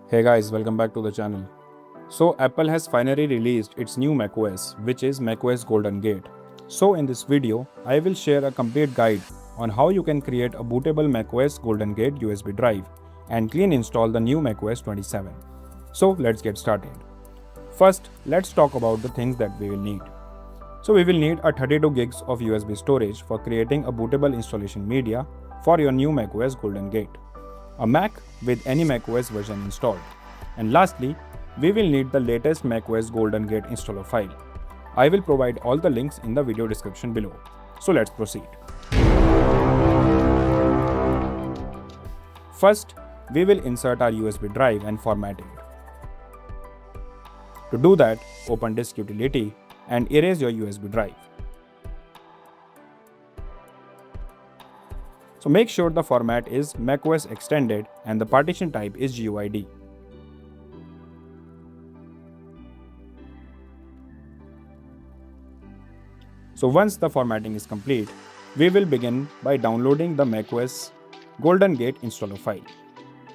Hey guys, welcome back to the channel. So Apple has finally released its new macOS, which is macOS Golden Gate. So in this video, I will share a complete guide on how you can create a bootable macOS Golden Gate USB drive and clean install the new macOS 27. So let's get started. First, let's talk about the things that we will need. So we will need a 32 gigs of USB storage for creating a bootable installation media for your new macOS Golden Gate, a Mac with any macOS version installed. And lastly, we will need the latest macOS Golden Gate installer file. I will provide all the links in the video description below. So let's proceed. First, we will insert our USB drive and format it. To do that, open Disk Utility and erase your USB drive. So make sure the format is macOS Extended and the partition type is GUID. So once the formatting is complete, we will begin by downloading the macOS Golden Gate installer file.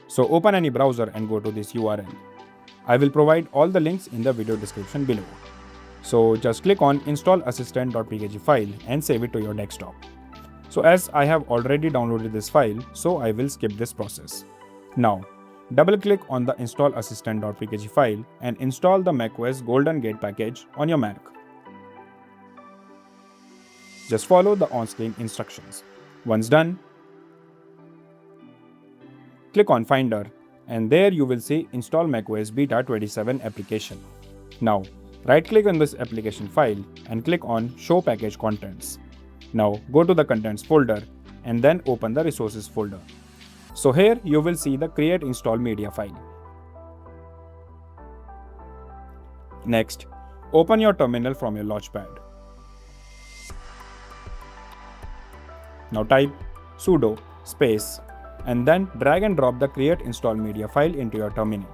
So open any browser and go to this URL. I will provide all the links in the video description below. So just click on InstallAssistant.pkg file and save it to your desktop. So as I have already downloaded this file, so I will skip this process. Now, double click on the InstallAssistant.pkg file and install the macOS Golden Gate package on your Mac. Just follow the on-screen instructions. Once done, click on Finder and there you will see Install macOS Beta 27 application. Now, right-click on this application file and click on Show Package Contents. Now go to the Contents folder and then open the Resources folder. So here you will see the createinstallmedia file. Next, open your terminal from your launchpad. Now type sudo space and then drag and drop the createinstallmedia file into your terminal.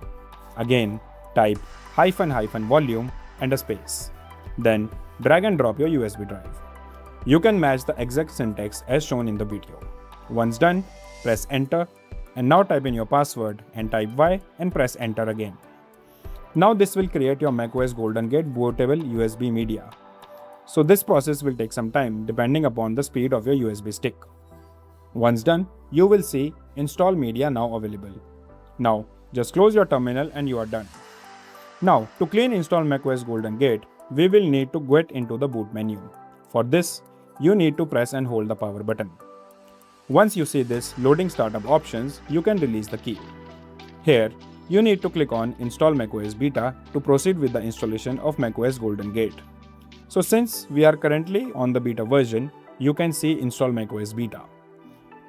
Again, type --volume and a space. Then drag and drop your USB drive. You can match the exact syntax as shown in the video. Once done, press enter and now type in your password and type Y and press enter again. Now this will create your macOS Golden Gate bootable USB media. So this process will take some time depending upon the speed of your USB stick. Once done, you will see Install Media now available. Now just close your terminal and you are done. Now to clean install macOS Golden Gate, we will need to get into the boot menu. For this, you need to press and hold the power button. Once you see this loading startup options, you can release the key. Here, you need to click on Install macOS Beta to proceed with the installation of macOS Golden Gate. So since we are currently on the beta version, you can see Install macOS Beta.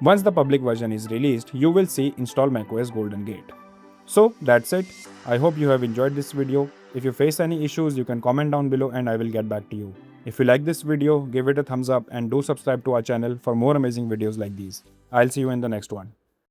Once the public version is released, you will see Install macOS Golden Gate. So that's it. I hope you have enjoyed this video. If you face any issues, you can comment down below and I will get back to you. If you like this video, give it a thumbs up and do subscribe to our channel for more amazing videos like these. I'll see you in the next one.